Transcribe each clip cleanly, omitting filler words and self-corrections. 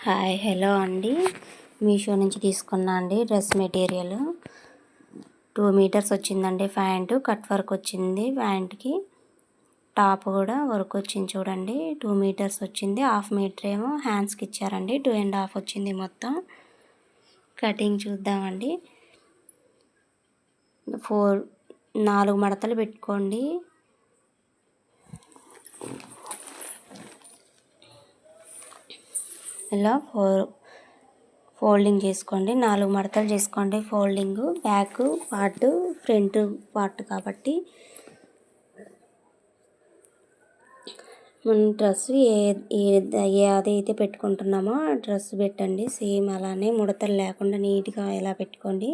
Hi hello అండి. మీషో నుంచి తీసుకున్నా అండి డ్రెస్ మెటీరియల్ 2 మీటర్స్ వచ్చిందండి. ప్యాంటు కట్ వర్క్ వచ్చింది, ప్యాంట్కి టాప్ కూడా వర్క్ వచ్చింది చూడండి. 2 మీటర్స్ వచ్చింది. హాఫ్ మీటర్ ఏమో హ్యాండ్స్కి ఇచ్చారండి. 2.5 వచ్చింది మొత్తం. కటింగ్ చూద్దామండి. 4 మడతలు పెట్టుకోండి. ఇలా ఫోల్డింగ్ చేసుకోండి. 4 మడతలు చేసుకోండి folding. Back part front part కాబట్టి మనం డ్రెస్ ఏదైతే పెట్టుకుంటున్నామో ఆ డ్రెస్ పెట్టండి. సేమ్ అలానే ముడతలు లేకుండా నీట్గా ఎలా పెట్టుకోండి.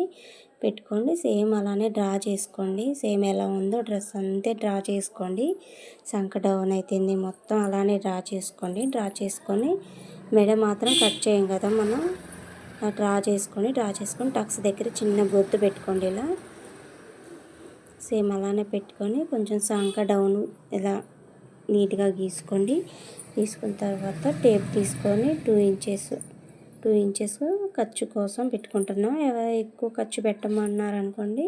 సేమ్ అలానే డ్రా చేసుకోండి. సేమ్ ఎలా ఉందో డ్రెస్ అంతే డ్రా చేసుకోండి. సంక డౌన్ అయిపోయింది మొత్తం అలానే డ్రా చేసుకొని మెడ మాత్రం కట్ చేయం కదా మనం. డ్రా చేసుకొని టక్స్ దగ్గర చిన్న గొత్తు పెట్టుకోండి. ఇలా సేమ్ అలానే పెట్టుకొని కొంచెం సంక డౌన్ ఇలా నీట్గా గీసుకోండి. తీసుకున్న తర్వాత టేప్ తీసుకొని 2 ఇంచెస్ ఖర్చు కోసం పెట్టుకుంటున్నాం. ఎక్కువ ఖర్చు పెట్టమన్నారనుకోండి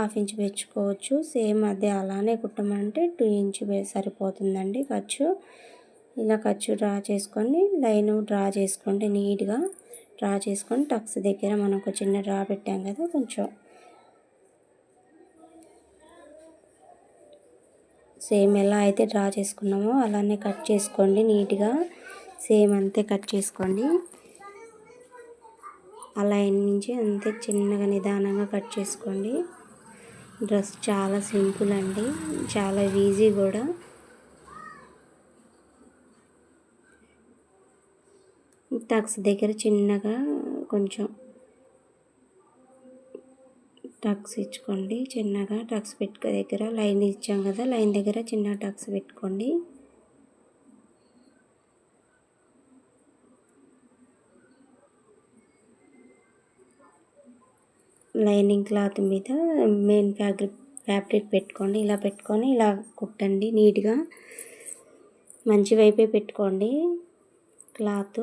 1/2 ఇంచ్ పెంచుకోవచ్చు. సేమ్ అదే అలానే కుట్టమంటే 2 ఇంచ్ సరిపోతుందండి ఖర్చు. ఇలా ఖర్చు డ్రా చేసుకొని లైన్ డ్రా చేసుకోండి. నీట్గా డ్రా చేసుకొని టక్స్ దగ్గర మనం ఒక చిన్న డ్రా పెట్టాం కదా, కొంచెం సేమ్ ఎలా అయితే డ్రా చేసుకున్నామో అలానే కట్ చేసుకోండి. నీట్గా సేమ్ అంతే కట్ చేసుకోండి. ఆ లైన్ నుంచి అంతే చిన్నగా నిదానంగా కట్ చేసుకోండి. డ్రెస్ చాలా సింపుల్ అండి, చాలా ఈజీ కూడా. టక్స్ దగ్గర చిన్నగా కొంచెం టక్స్ ఇచ్చుకోండి. చిన్నగా టక్స్ దగ్గర లైన్ ఇచ్చాం కదా, లైన్ దగ్గర చిన్న టక్స్ పెట్టుకోండి. లైనింగ్ క్లాత్ మీద మెయిన్ ఫ్యాబ్రిక్ పెట్టుకోండి. ఇలా పెట్టుకొని ఇలా కుట్టండి. నీట్గా మంచి వైపే పెట్టుకోండి. క్లాత్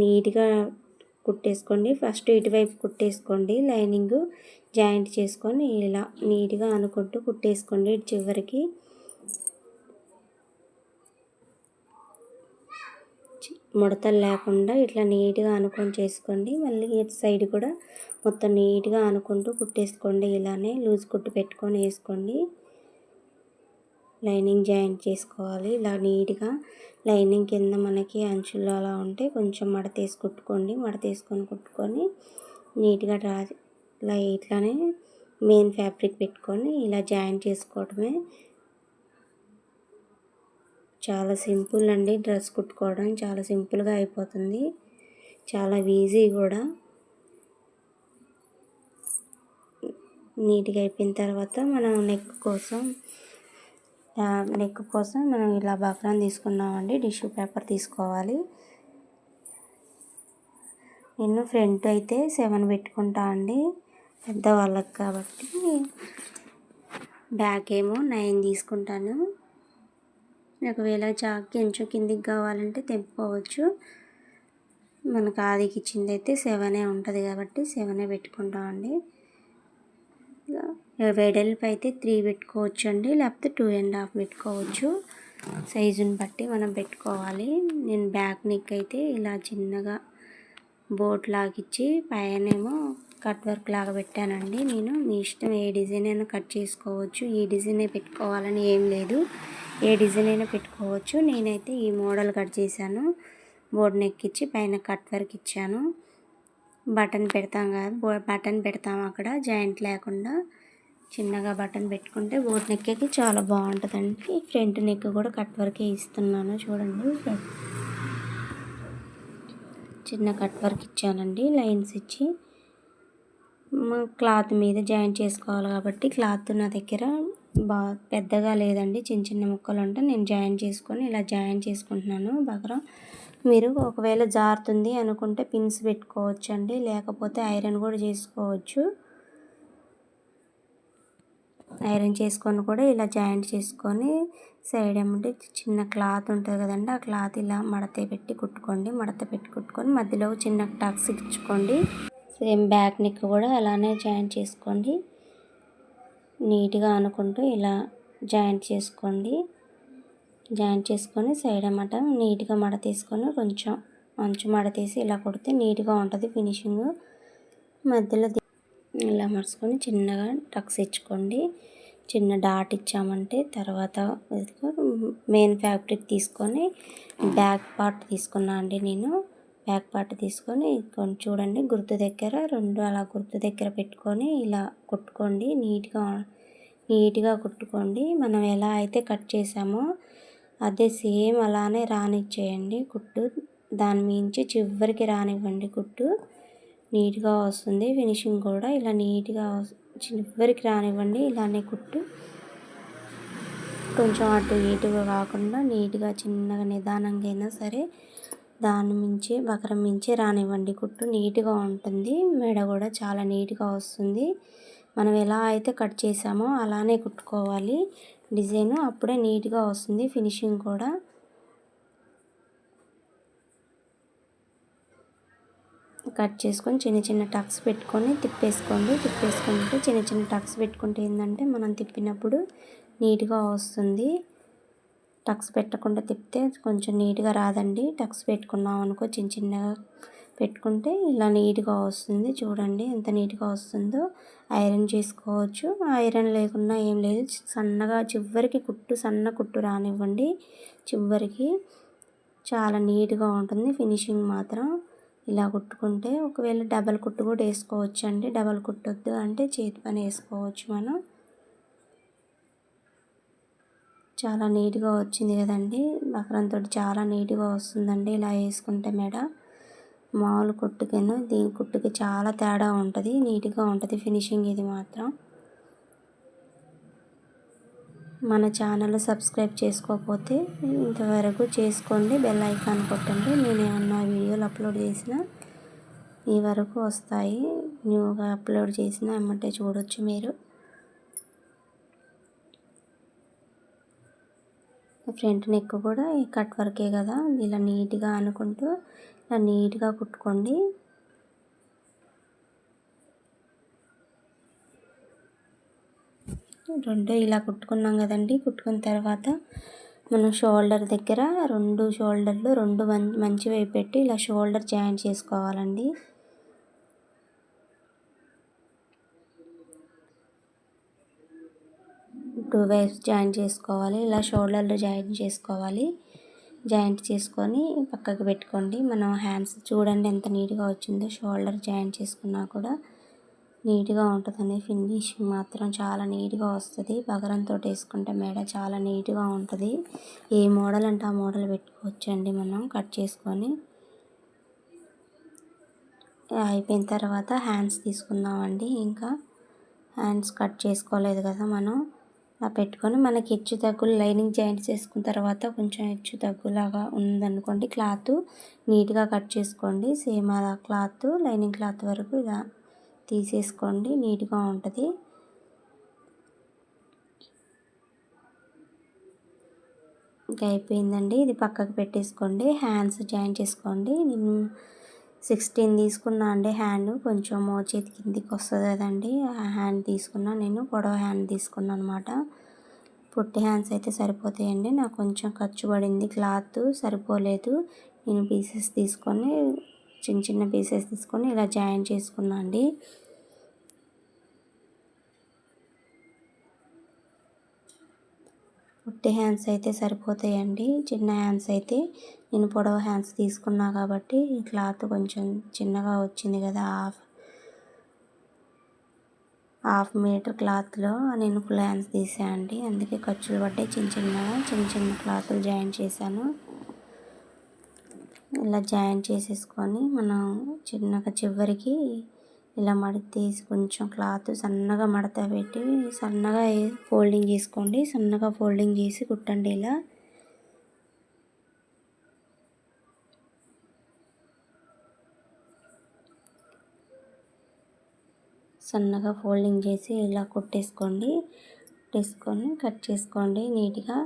నీట్గా కుట్టేసుకోండి. ఫస్ట్ ఇటువైపు కుట్టేసుకోండి. లైనింగ్ జాయింట్ చేసుకొని ఇలా నీట్గా అనుకుంటూ కుట్టేసుకోండి. చివరికి ముడతలు లేకుండా ఇట్లా నీట్గా అనుకొని చేసుకోండి. మళ్ళీ ఇటు సైడ్ కూడా మొత్తం నీట్గా అనుకుంటూ కుట్టేసుకోండి. ఇలానే లూజ్ కుట్టు పెట్టుకొని వేసుకోండి. లైనింగ్ జాయింట్ చేసుకోవాలి. ఇలా నీట్గా లైనింగ్ కింద మనకి అంచులు అలా ఉంటే కొంచెం మడతేసి కుట్టుకొని నీట్గా ఇలా ఇట్లానే మెయిన్ ఫ్యాబ్రిక్ పెట్టుకొని ఇలా జాయింట్ చేసుకోవడమే. చాలా సింపుల్ అండి. డ్రెస్ కుట్టుకోవడం చాలా సింపుల్గా అయిపోతుంది, చాలా ఈజీ కూడా. నీట్గా అయిపోయిన తర్వాత మనం నెక్ కోసం మనం ఇలా బక్రాన్ తీసుకున్నామండి. టిష్యూ పేపర్ తీసుకోవాలి. నేను ఫ్రంట్ అయితే 7 పెట్టుకుంటా అండి, పెద్దవాళ్ళకి కాబట్టి. బ్యాక్ ఏమో 9 తీసుకుంటాను. ఒకవేళ చాక్ కొంచెం కిందికి కావాలంటే తెంపుకోవచ్చు. మనకు ఆదికి ఇచ్చింది అయితే 7 ఉంటుంది కాబట్టి 7 పెట్టుకుంటామండి. వెడల్పు అయితే 3 పెట్టుకోవచ్చు అండి, లేకపోతే 2.5 పెట్టుకోవచ్చు. సైజుని బట్టి మనం పెట్టుకోవాలి. నేను బ్యాక్ నెక్ అయితే ఇలా చిన్నగా బోట్ లాగిచ్చి పైనేమో కట్ వర్క్ లాగా పెట్టానండి. నేను మీ ఇష్టం, ఏ డిజైన్ అయినా కట్ చేసుకోవచ్చు. ఈ డిజైనే పెట్టుకోవాలని ఏం లేదు, ఏ డిజైన్ అయినా పెట్టుకోవచ్చు. నేనైతే ఈ మోడల్ కట్ చేశాను. బోట్ నెక్ ఇచ్చి పైన కట్ వర్క్ ఇచ్చాను. బటన్ పెడతాం కదా, బటన్ పెడతాం అక్కడ జాయింట్ లేకుండా చిన్నగా బటన్ పెట్టుకుంటే బోట్ నెక్కి చాలా బాగుంటుందండి. ఫ్రంట్ నెక్ కూడా కట్ వర్కే ఇస్తున్నాను చూడండి. చిన్న కట్ వర్క్ ఇచ్చానండి, లైన్స్ ఇచ్చి. క్లాత్ మీద జాయింట్ చేసుకోవాలి కాబట్టి క్లాత్ నా దగ్గర పెద్దగా లేదండి, చిన్న ముక్కలు ఉంటే నేను ఇలా జాయింట్ చేసుకుంటున్నాను. బగరం మీరు ఒకవేళ జారుతుంది అనుకుంటే పిన్స్ పెట్టుకోవచ్చు అండి, లేకపోతే ఐరన్ కూడా చేసుకోవచ్చు. ఐరన్ చేసుకొని కూడా ఇలా జాయింట్ చేసుకొని సైడ్ ఏమంటే చిన్న క్లాత్ ఉంటుంది కదండి, ఆ క్లాత్ ఇలా మడత పెట్టి కుట్టుకోండి. మడత పెట్టి కుట్టుకొని మధ్యలో చిన్న టక్స్ ఇచ్చుకోండి. సేమ్ బ్యాక్ నెక్ కూడా అలానే జాయింట్ చేసుకోండి. నీట్గా అనుకుంటూ ఇలా జాయింట్ చేసుకోండి. జాయింట్ చేసుకొని సైడ్ అన్నమాట నీట్గా మడతేసుకొని కొంచెం అంచు మడతేసి ఇలా కుడితే నీట్గా ఉంటుంది ఫినిషింగ్. మధ్యలో ఇలా మడుచుకొని చిన్నగా టక్స్ ఇచ్చుకోండి. చిన్న డాట్ ఇచ్చామంటే తర్వాత మెయిన్ ఫ్యాబ్రిక్ తీసుకొని బ్యాక్ పార్ట్ తీసుకున్నా అండి నేను. బ్యాక్ పార్ట్ తీసుకొని కొంచెం చూడండి గుర్తు దగ్గర రెండు అలా గుర్తు దగ్గర పెట్టుకొని ఇలా కుట్టుకోండి. నీట్గా కుట్టుకోండి. మనం ఎలా అయితే కట్ చేసామో అదే సేమ్ అలానే రానిచ్చేయండి కుట్టు. దాని మించి చివరికి రానివ్వండి కుట్టు. నీట్గా వస్తుంది ఫినిషింగ్ కూడా. ఇలా నీట్గా చివరికి రానివ్వండి. ఇలానే కుట్టు కొంచెం అటు ఇటుగా కాకుండా నీట్గా చిన్నగా నిదానంగా అయినా సరే దాని మించి బకరం మించి రానివ్వండి కుట్టు. నీట్గా ఉంటుంది. మెడ కూడా చాలా నీట్గా వస్తుంది. మనం ఎలా అయితే కట్ చేసామో అలానే కుట్టుకోవాలి డిజైన్. అప్పుడే నీట్గా వస్తుంది ఫినిషింగ్ కూడా. కట్ చేసుకొని చిన్న చిన్న టక్స్ పెట్టుకొని తిప్పేసుకోండి. తిప్పేసుకుంటే చిన్న చిన్న టక్స్ పెట్టుకుంటే ఏంటంటే మనం తిప్పినప్పుడు నీట్గా వస్తుంది. టక్స్ పెట్టకుండా తిప్పితే కొంచెం నీట్గా రాదండి. టక్స్ పెట్టుకున్నాం అనుకో చిన్న చిన్నగా పెట్టుకుంటే ఇలా నీట్గా వస్తుంది. చూడండి ఎంత నీట్గా వస్తుందో. ఐరన్ చేసుకోవచ్చు. ఐరన్ లేకున్నా ఏం లేదు. సన్నగా చివరికి కుట్టు సన్న కుట్టు రానివ్వండి చివరికి. చాలా నీట్గా ఉంటుంది ఫినిషింగ్ మాత్రం. ఇలా కుట్టుకుంటే ఒకవేళ డబల్ కుట్టు కూడా వేసుకోవచ్చు అండి. డబల్ కుట్టొద్దు అంటే చేతి పని వేసుకోవచ్చు మనం. చాలా నీట్గా వచ్చింది కదండి. బకరంతో చాలా నీట్గా వస్తుందండి ఇలా వేసుకుంటే మెడ. మామూలు కుట్టుకిను దీని కుట్టుకి చాలా తేడా ఉంటుంది. నీట్గా ఉంటుంది ఫినిషింగ్ ఇది మాత్రం. మన ఛానల్ సబ్స్క్రైబ్ చేసుకోకపోతే ఇంతవరకు చేసుకోండి. బెల్ ఐకాన్ కొట్టండి. నేను ఏమన్నా వీడియోలు అప్లోడ్ చేసినా మీ వరకు వస్తాయి. న్యూగా అప్లోడ్ చేసినా ఏమంటే చూడొచ్చు మీరు. ఫ్రంట్ నెక్ కూడా ఈ కట్ వర్కే కదా. ఇలా నీట్గా అనుకుంటూ ఇలా నీట్గా కుట్టుకోండి. రెండు ఇలా కుట్టుకున్నాం కదండి. కుట్టుకున్న తర్వాత మనం షోల్డర్ దగ్గర రెండు షోల్డర్లు రెండు మంచి వైపు పెట్టి ఇలా షోల్డర్ జాయింట్ చేసుకోవాలండి. టూ వైప్స్ జాయింట్ చేసుకోవాలి. ఇలా షోల్డర్లు జాయింట్ చేసుకోవాలి. జాయింట్ చేసుకొని పక్కకు పెట్టుకోండి. మనం హ్యాండ్స్ చూడండి ఎంత నీట్గా వచ్చిందో. షోల్డర్ జాయింట్ చేసుకున్నా కూడా నీట్గా ఉంటుందండి. ఫినిషింగ్ మాత్రం చాలా నీట్గా వస్తుంది. బగరంతో వేసుకుంటే మెడ చాలా నీట్గా ఉంటుంది. ఏ మోడల్ అంటే ఆ మోడల్ పెట్టుకోవచ్చండి మనం కట్ చేసుకొని. అయిపోయిన తర్వాత హ్యాండ్స్ తీసుకుందామండి. ఇంకా హ్యాండ్స్ కట్ చేసుకోలేదు కదా మనం. అలా పెట్టుకొని మనకి హెచ్చు తగ్గులు లైనింగ్ జాయింట్ చేసుకున్న తర్వాత కొంచెం హెచ్చు తగ్గులాగా ఉందనుకోండి క్లాత్ నీట్గా కట్ చేసుకోండి. సేమ్ అలా క్లాత్ లైనింగ్ క్లాత్ వరకు ఇలా తీసేసుకోండి. నీట్గా ఉంటుంది. ఇంకా అయిపోయిందండి. ఇది పక్కకు పెట్టేసుకోండి. హ్యాండ్స్ జాయిన్ చేసుకోండి. నేను 16 తీసుకున్నా అండి. హ్యాండ్ కొంచెం చేతి కిందికి వస్తుంది కదండి. ఆ హ్యాండ్ తీసుకున్నా నేను. పొడవ హ్యాండ్ తీసుకున్నాను అనమాట. పొట్టి హ్యాండ్స్ అయితే సరిపోతాయండి. నాకు కొంచెం ఖర్చు పడింది. క్లాత్ సరిపోలేదు. నేను పీసెస్ తీసుకొని చిన్న చిన్న పీసెస్ తీసుకొని ఇలా జాయిన్ చేసుకున్నా అండి. పొట్టి హ్యాండ్స్ అయితే సరిపోతాయండి. చిన్న హ్యాండ్స్ అయితే నేను పొడవ హ్యాండ్స్ తీసుకున్నా కాబట్టి క్లాత్ కొంచెం చిన్నగా వచ్చింది కదా. హాఫ్ మీటర్ క్లాత్లో నేను ఫుల్ హ్యాండ్స్ తీసాను అండి. అందుకే ఖర్చులు పడ్డాయి. చిన్న చిన్న క్లాతులు జాయిన్ చేశాను. ఇలా జాయిన్ చేసేసుకొని మనం చిన్నగా చివరికి ఇలా మడత తీసి కొంచెం క్లాత్ సన్నగా మడత పెట్టి సన్నగా ఫోల్డింగ్ చేసుకోండి. సన్నగా ఫోల్డింగ్ చేసి కుట్టండి. ఇలా సన్నగా ఫోల్డింగ్ చేసి ఇలా కుట్టేసుకోండి. కుట్టేసుకొని కట్ చేసుకోండి నీట్గా.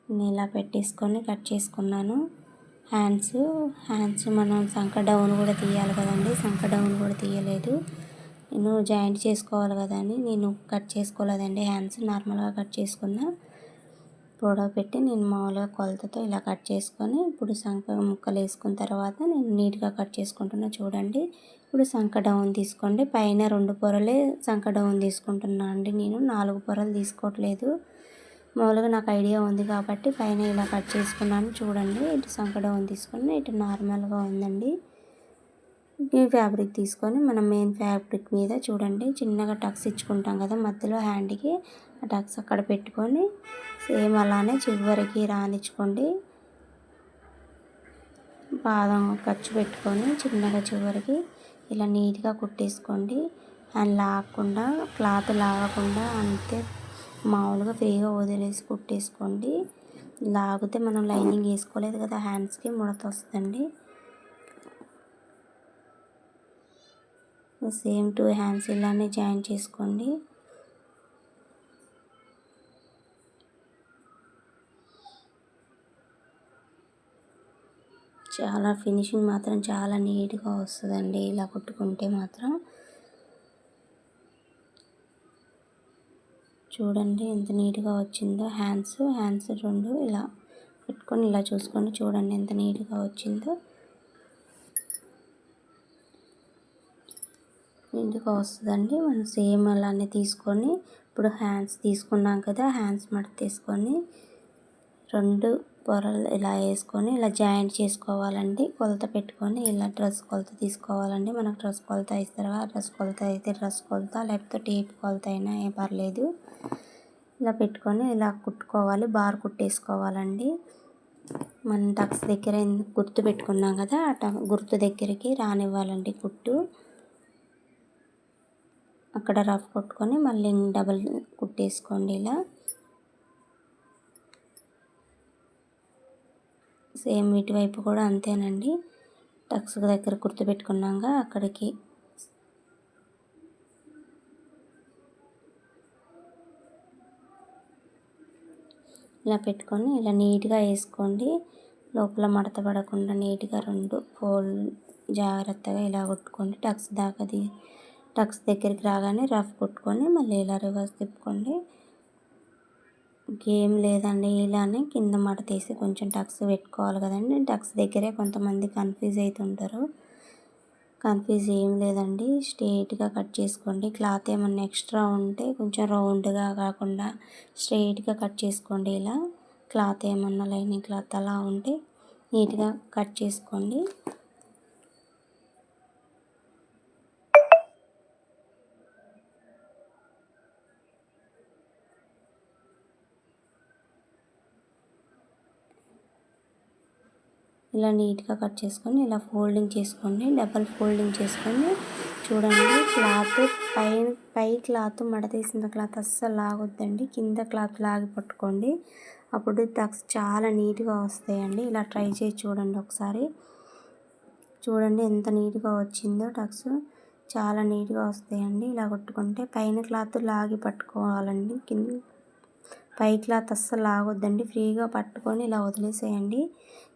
నేను ఇలా పెట్టేసుకొని కట్ చేసుకున్నాను. హ్యాండ్స్ మనం సంక డౌన్ కూడా తీయాలి కదండి, సంక డౌన్ కూడా తీయలేదు. నేను జాయింట్ చేసుకోవాలి కదా అని నేను కట్ చేసుకోలేదండి. హ్యాండ్స్ నార్మల్గా కట్ చేసుకున్నా. పొడవు పెట్టి నేను మామూలుగా కొలతతో ఇలా కట్ చేసుకొని ఇప్పుడు సంక ముక్కలు వేసుకున్న తర్వాత నేను నీట్గా కట్ చేసుకుంటున్నా చూడండి. ఇప్పుడు సంక డౌన్ తీసుకోండి. పైన 2 పొరలే సంక డౌన్ తీసుకుంటున్నా అండి. నేను 4 పొరలు తీసుకోవట్లేదు. మామూలుగా నాకు ఐడియా ఉంది కాబట్టి పైన ఇలా కట్ చేసుకున్నాను చూడండి. ఇటు సంక డౌన్ తీసుకొని ఇటు నార్మల్గా ఉందండి. ఈ ఫ్యాబ్రిక్ తీసుకొని మనం మెయిన్ ఫ్యాబ్రిక్ మీద చూడండి చిన్నగా టక్స్ ఇచ్చుకుంటాం కదా మధ్యలో హ్యాండ్కి, ఆ టక్స్ అక్కడ పెట్టుకొని సేమ్ అలానే చివరికి రానిచ్చుకోండి. పాదం ఖర్చు పెట్టుకొని చిన్నగా చివరికి ఇలా నీట్గా కుట్టేసుకోండి. అండ్ లాగకుండా, క్లాత్ లాగకుండా అంతే మామూలుగా ఫ్రీగా వదిలేసి కుట్టేసుకోండి. లాగితే మనం లైనింగ్ వేసుకోలేదు కదా, హ్యాండ్స్కి ముడత వస్తుందండి. సేమ్ 2 హ్యాండ్స్ ఇలానే జాయిన్ చేసుకోండి. చాలా ఫినిషింగ్ మాత్రం చాలా నీట్గా వస్తుందండి ఇలా కుట్టుకుంటే మాత్రం. చూడండి ఎంత నీట్గా వచ్చిందో. హ్యాండ్స్ 2 ఇలా పెట్టుకొని ఇలా చూసుకొని చూడండి ఎంత నీట్గా వచ్చిందో. నీట్గా వస్తుందండి. మనం సేమ్ అలానే తీసుకొని ఇప్పుడు హ్యాండ్స్ తీసుకున్నాం కదా, హ్యాండ్స్ మడత తీసుకొని 2 పొరలు ఇలా వేసుకొని ఇలా జాయింట్ చేసుకోవాలండి. కొలత పెట్టుకొని ఇలా డ్రెస్ కొలత తీసుకోవాలండి. మనకు డ్రెస్ కొలత ఇస్తారా, డ్రెస్ కొలత అయితే డ్రెస్ కొలత, లేకపోతే టేప్ కొలత అయినా ఏం పర్లేదు. ఇలా పెట్టుకొని ఇలా కుట్టుకోవాలి. బార్ కుట్టేసుకోవాలండి. మనం టక్స్ దగ్గర గుర్తు పెట్టుకున్నాం కదా, గుర్తు దగ్గరికి రానివ్వాలండి కుట్టు. అక్కడ రఫ్ కొట్టుకొని మళ్ళీ డబల్ కుట్టేసుకోండి ఇలా. సేమ్ ఇటువైపు కూడా అంతేనండి. టక్స్ దగ్గర గుర్తు పెట్టుకున్నాక అక్కడికి ఇలా పెట్టుకొని ఇలా నీట్గా వేసుకోండి. లోపల మడత పడకుండా నీట్గా 2 ఫోల్డ్ జాగ్రత్తగా ఇలా కొట్టుకోండి. టక్స్ దగ్గరికి రాగానే రఫ్ కొట్టుకొని మళ్ళీ ఇలా రివర్స్ తిప్పుకోండి. ఇంకేం లేదండి. ఇలానే కింద మడత తీసి కొంచెం టక్స్ పెట్టుకోవాలి కదండి. టక్స్ దగ్గరే కొంతమంది కన్ఫ్యూజ్ అవుతుంటారు. కన్ఫ్యూజ్ ఏం లేదండి. స్ట్రైట్గా కట్ చేసుకోండి. క్లాత్ ఏమన్నా ఎక్స్ట్రా ఉంటే కొంచెం రౌండ్గా కాకుండా స్ట్రైట్గా కట్ చేసుకోండి. ఇలా క్లాత్ ఏమన్నా లైనింగ్ క్లాత్ అలా ఉంటే నీట్గా కట్ చేసుకోండి. ఇలా నీట్గా కట్ చేసుకొని ఇలా ఫోల్డింగ్ చేసుకోండి. డబల్ ఫోల్డింగ్ చేసుకొని చూడండి. క్లాత్ పై క్లాత్ మడతీసిన క్లాత్ అస్సలు లాగొద్దండి. కింద క్లాత్ లాగి పట్టుకోండి. అప్పుడు టక్స్ చాలా నీట్గా వస్తాయండి. ఇలా ట్రై చేసి చూడండి ఒకసారి. చూడండి ఎంత నీట్గా వచ్చిందో. టక్స్ చాలా నీట్గా వస్తాయండి ఇలా కొట్టుకుంటే. పైన క్లాత్ లాగి పట్టుకోవాలండి. పై క్లాత్ అస్సలు లాగొద్దండి. ఫ్రీగా పట్టుకొని ఇలా వదిలేసేయండి.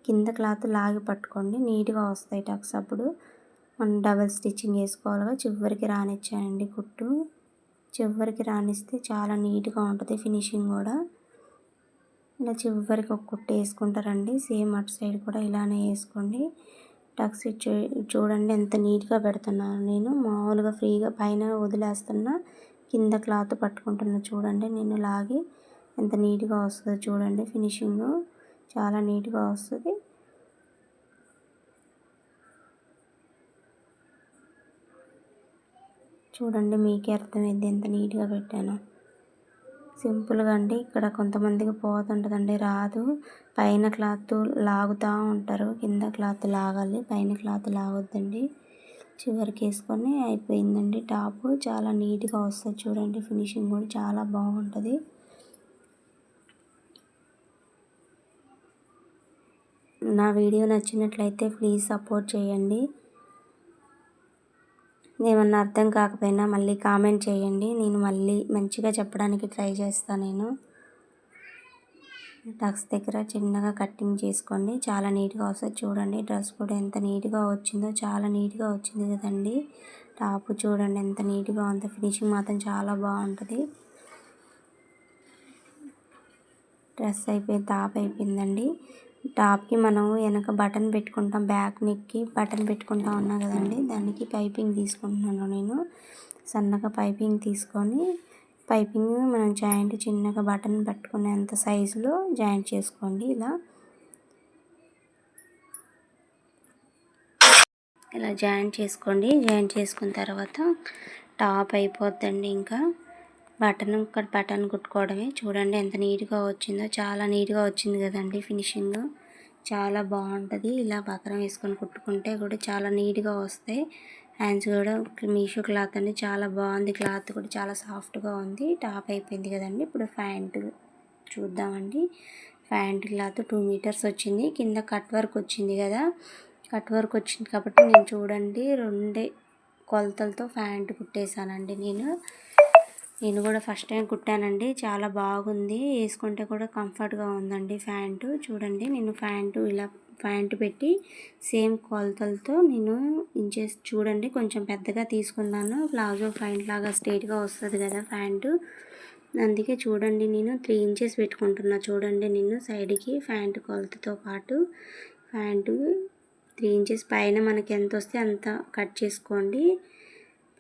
కింద క్లాత్ లాగి పట్టుకోండి. నీట్గా వస్తాయి టక్స్. అప్పుడు మనం డబల్ స్టిచ్చింగ్ వేసుకోవాలిగా. చివరికి రానిచ్చానండి కుట్టు. చివరికి రానిస్తే చాలా నీట్గా ఉంటుంది ఫినిషింగ్ కూడా. ఇలా చివరికి ఒక కుట్టు వేసుకుంటారండి. సేమ్ అటు సైడ్ కూడా ఇలానే వేసుకోండి. టక్స్ చూడండి ఎంత నీట్గా పెడుతున్నాను నేను. మామూలుగా ఫ్రీగా పైన వదిలేస్తున్నా, కింద క్లాత్ పట్టుకుంటున్నా చూడండి. నేను లాగి ఎంత నీట్గా వస్తుందో చూడండి. ఫినిషింగ్ చాలా నీట్గా వస్తుంది. చూడండి మీకే అర్థమైంది ఎంత నీట్గా పెట్టాను. సింపుల్గా అండి. ఇక్కడ కొంతమందికి పోతుంటుందండి, రాదు. పైన క్లాత్ లాగుతూ ఉంటారు, కింద క్లాత్ లాగాలి, పైన క్లాత్ లాగొద్దండి. చివరికి వేసుకొని అయిపోయిందండి టాప్. చాలా నీట్గా వస్తుంది చూడండి. ఫినిషింగ్ కూడా చాలా బాగుంటుంది. నా వీడియో నచ్చినట్లయితే ప్లీజ్ సపోర్ట్ చేయండి. ఏమన్నా అర్థం కాకపోయినా మళ్ళీ కామెంట్ చేయండి, నేను మళ్ళీ మంచిగా చెప్పడానికి ట్రై చేస్తాను. నేను టక్స్ దగ్గర చిన్నగా కటింగ్ చేసుకోండి, చాలా నీట్గా వస్తుంది. చూడండి డ్రెస్ కూడా ఎంత నీట్గా వచ్చిందో, చాలా నీట్గా వచ్చింది కదండి. టాప్ చూడండి ఎంత నీట్గా ఉందో, ఫినిషింగ్ మాత్రం చాలా బాగుంటుంది. డ్రెస్ అయిపోయింది, టాప్ అయిపోయిందండి. టాప్కి మనం వెనక బటన్ పెట్టుకుంటాం, బ్యాక్ నెక్కి బటన్ పెట్టుకుంటా ఉన్నా కదండి, దానికి పైపింగ్ తీసుకుంటున్నాను నేను. సన్నగా పైపింగ్ తీసుకొని పైపింగ్ మనం జాయింట్ చిన్నగా బటన్ పెట్టుకునేంత సైజులో జాయింట్ చేసుకోండి. ఇలా జాయింట్ చేసుకోండి. జాయింట్ చేసుకున్న తర్వాత టాప్ అయిపోద్దండి. ఇంకా బటన్ కుట్టుకోవడమే. చూడండి ఎంత నీట్గా వచ్చిందో, చాలా నీట్గా వచ్చింది కదండి. ఫినిషింగ్ చాలా బాగుంటుంది. ఇలా బకరం వేసుకొని కుట్టుకుంటే కూడా చాలా నీట్గా వస్తాయి. హ్యాండ్స్ కూడా మీషో క్లాత్ అండి, చాలా బాగుంది. క్లాత్ కూడా చాలా సాఫ్ట్గా ఉంది. టాప్ అయిపోయింది కదండి. ఇప్పుడు ప్యాంటు చూద్దామండి. ప్యాంట్ క్లాత్ 2 మీటర్స్ వచ్చింది. కింద కట్ వర్క్ వచ్చింది కదా, కట్ వర్క్ వచ్చింది కాబట్టి నేను చూడండి 2 కొలతలతో ప్యాంటు కుట్టేశానండి. నేను కూడా ఫస్ట్ టైం కుట్టానండి, చాలా బాగుంది. వేసుకుంటే కూడా కంఫర్ట్గా ఉందండి ప్యాంటు. చూడండి నేను ప్యాంటు పెట్టి సేమ్ కొలతలతో నేను ఇంచెస్ చూడండి కొంచెం పెద్దగా తీసుకున్నాను. ప్లాజో ప్యాంట్ లాగా స్ట్రైట్గా వస్తుంది కదా ప్యాంటు, అందుకే చూడండి నేను 3 ఇంచెస్ పెట్టుకుంటున్నా. చూడండి నేను సైడ్కి ప్యాంటు కొలతతో పాటు ప్యాంటు 3 ఇంచెస్ పైన మనకి ఎంత వస్తే అంత కట్ చేసుకోండి.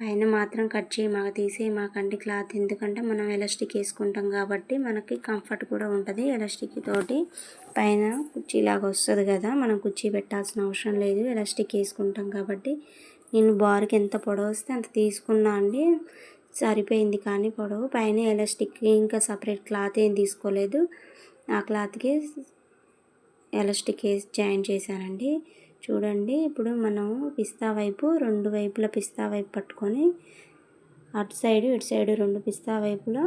పైన మాత్రం కట్ తీసేయమాకండి క్లాత్, ఎందుకంటే మనం ఎలాస్టిక్ వేసుకుంటాం కాబట్టి మనకి కంఫర్ట్ కూడా ఉంటుంది. ఎలాస్టిక్ తోటి పైన కుర్చీలాగా వస్తుంది కదా, మనం కుర్చీ పెట్టాల్సిన అవసరం లేదు, ఎలాస్టిక్ వేసుకుంటాం కాబట్టి. నేను బార్కి ఎంత పొడవు వస్తే అంత తీసుకున్నా అండి, సరిపోయింది. కానీ పొడవు పైన ఎలాస్టిక్ ఇంకా సపరేట్ క్లాత్ ఏం తీసుకోలేదు, ఆ క్లాత్కి ఎలాస్టిక్ వేసి జాయిన్ చేశానండి. చూడండి ఇప్పుడు మనం పిస్తా వైపు 2 వైపులా పిస్తా వైపు పట్టుకొని అటు సైడు ఇటు సైడు 2 పిస్తా వైపులా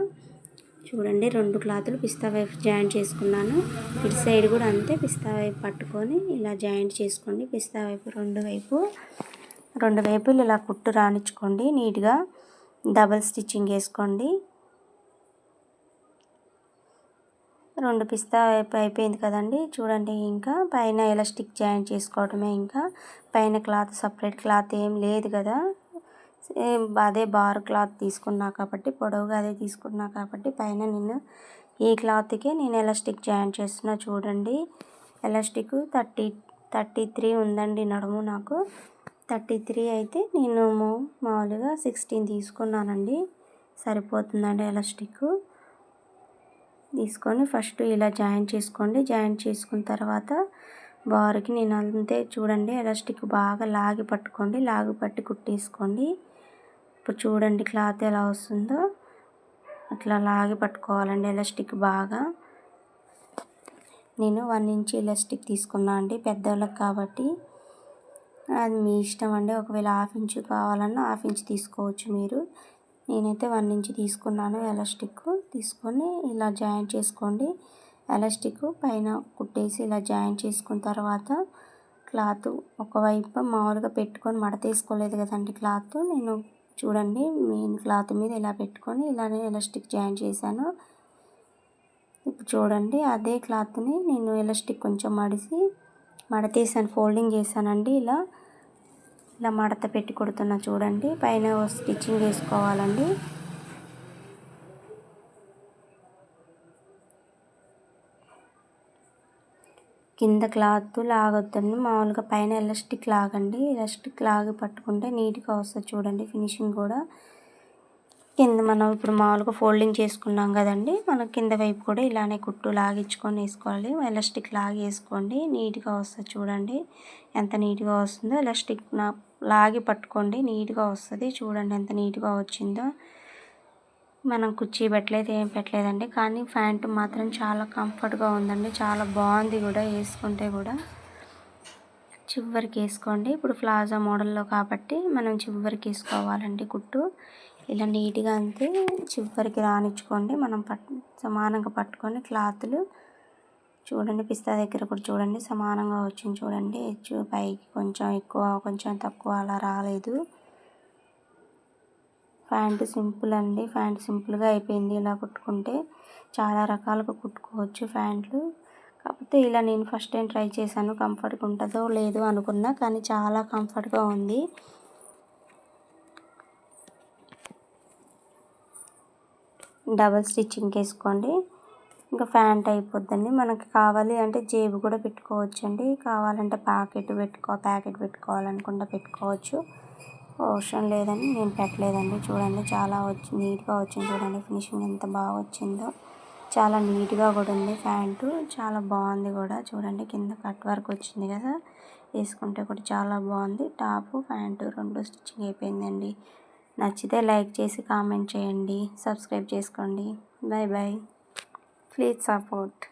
చూడండి 2 క్లాతులు పిస్తా వైపు జాయింట్ చేసుకున్నాను. ఇటు సైడ్ కూడా అంతే పిస్తా వైపు పట్టుకొని ఇలా జాయింట్ చేసుకోండి. పిస్తా వైపు 2 వైపులు ఇలా కుట్టు రానిచ్చుకోండి. నీట్గా డబల్ స్టిచ్చింగ్ వేసుకోండి. 2 పిస్తా వైపు అయిపోయింది కదండి. చూడండి ఇంకా పైన ఎలాస్టిక్ జాయింట్ చేసుకోవడమే. ఇంకా పైన క్లాత్ సపరేట్ క్లాత్ ఏం లేదు కదా, సేమ్ అదే బార్ క్లాత్ తీసుకున్నా కాబట్టి, పొడవుగా అదే తీసుకున్నా కాబట్టి పైన నేను ఈ క్లాత్కి నేను ఎలాస్టిక్ జాయింట్ చేస్తున్నా. చూడండి ఎలాస్టిక్ 33 ఉందండి నడుము నాకు. 33 అయితే నేను మామూలుగా 16 తీసుకున్నానండి, సరిపోతుందండి. ఎలాస్టిక్ తీసుకొని ఫస్ట్ ఇలా జాయింట్ చేసుకోండి. జాయింట్ చేసుకున్న తర్వాత బార్కి నేను అంతే చూడండి ఎలాస్టిక్ బాగా లాగి పట్టుకోండి, లాగి పట్టి కుట్టేసుకోండి. ఇప్పుడు చూడండి క్లాత్ ఎలా వస్తుందో, అట్లా లాగి పట్టుకోవాలండి ఎలాస్టిక్ బాగా. నేను 1 ఇంచ్ ఎలాస్టిక్ తీసుకున్నా అండి, పెద్దవాళ్ళకి కాబట్టి. అది మీ ఇష్టం అండి, ఒకవేళ 1/2 ఇంచ్ కావాలన్నా 1/2 ఇంచ్ తీసుకోవచ్చు మీరు. నేనైతే 1 ఇంచ్ తీసుకున్నాను ఎలాస్టిక్. తీసుకొని ఇలా జాయింట్ చేసుకోండి. ఎలాస్టిక్ పైన కుట్టేసి ఇలా జాయింట్ చేసుకున్న తర్వాత క్లాత్ ఒకవైపు మామూలుగా పెట్టుకొని మడతేసుకోలేదు కదండి క్లాత్. నేను చూడండి మెయిన్ క్లాత్ మీద ఇలా పెట్టుకొని ఇలానే ఎలాస్టిక్ జాయింట్ చేశాను. ఇప్పుడు చూడండి అదే క్లాత్ని నేను ఎలాస్టిక్ కొంచెం మడతేసాను, ఫోల్డింగ్ చేశానండి. ఇలా మడత పెట్టి కుడుతున్నా. చూడండి పైన స్టిచ్చింగ్ వేసుకోవాలండి. కింద క్లాత్ లాగొద్దండి, మామూలుగా పైన ఎలాస్టిక్ లాగండి. ఎలాస్టిక్ లాగి పట్టుకుంటే నీట్గా వస్తుంది. చూడండి ఫినిషింగ్ కూడా కింద మనం ఇప్పుడు మామూలుగా ఫోల్డింగ్ చేసుకున్నాం కదండి, మనం కింద వైపు కూడా ఇలానే కుట్టు లాగించుకొని వేసుకోవాలి. ఎలాస్టిక్ లాగి వేసుకోండి, నీట్గా వస్తుంది. చూడండి ఎంత నీట్గా వస్తుందో, ఎలాస్టిక్ లాగి పట్టుకోండి, నీట్గా వస్తుంది. చూడండి ఎంత నీట్గా వచ్చిందో. మనం కుర్చీ పెట్టలేదు, ఏం పెట్టలేదండి, కానీ ప్యాంటు మాత్రం చాలా కంఫర్ట్గా ఉందండి, చాలా బాగుంది కూడా. వేసుకుంటే కూడా చివరికి వేసుకోండి. ఇప్పుడు ప్లాజా మోడల్లో కాబట్టి మనం చివరికి వేసుకోవాలండి కుట్టు. ఇలా నీట్గా అంతే చివరికి రానిచ్చుకోండి. మనం సమానంగా పట్టుకొని క్లాతులు చూడండి, పిస్తా దగ్గర కూడా చూడండి సమానంగా వచ్చింది. చూడండి పైకి కొంచెం ఎక్కువ కొంచెం తక్కువ అలా రాలేదు. ప్యాంటు సింపుల్ అండి. ప్యాంట్ సింపుల్గా అయిపోయింది. ఇలా కుట్టుకుంటే చాలా రకాలుగా కుట్టుకోవచ్చు ప్యాంట్లు. కాకపోతే ఇలా నేను ఫస్ట్ టైం ట్రై చేశాను. కంఫర్ట్గా ఉంటుందో లేదో అనుకున్నా, కానీ చాలా కంఫర్ట్గా ఉంది. డబల్ స్టిచ్చింగ్ వేసుకోండి. ఇంకా ప్యాంట్ అయిపోద్దండి. మనకి కావాలి అంటే జేబు కూడా పెట్టుకోవచ్చండి. కావాలంటే ప్యాకెట్ పెట్టుకోవాలనుకుంటే పెట్టుకోవచ్చు. అవసరం లేదని నేను పెట్టలేదండి. చూడండి చాలా నీట్గా వచ్చింది. చూడండి ఫినిషింగ్ ఎంత బాగా వచ్చిందో. చాలా నీట్గా కూడా ఉంది. ప్యాంటు చాలా బాగుంది కూడా. చూడండి కింద కట్ వర్క్ వచ్చింది కదా, వేసుకుంటే కూడా చాలా బాగుంది. టాపు ప్యాంటు 2 స్టిచ్చింగ్ అయిపోయిందండి. నచ్చితే లైక్ చేసి కామెంట్ చేయండి, సబ్స్క్రైబ్ చేసుకోండి. Bye bye. Please support.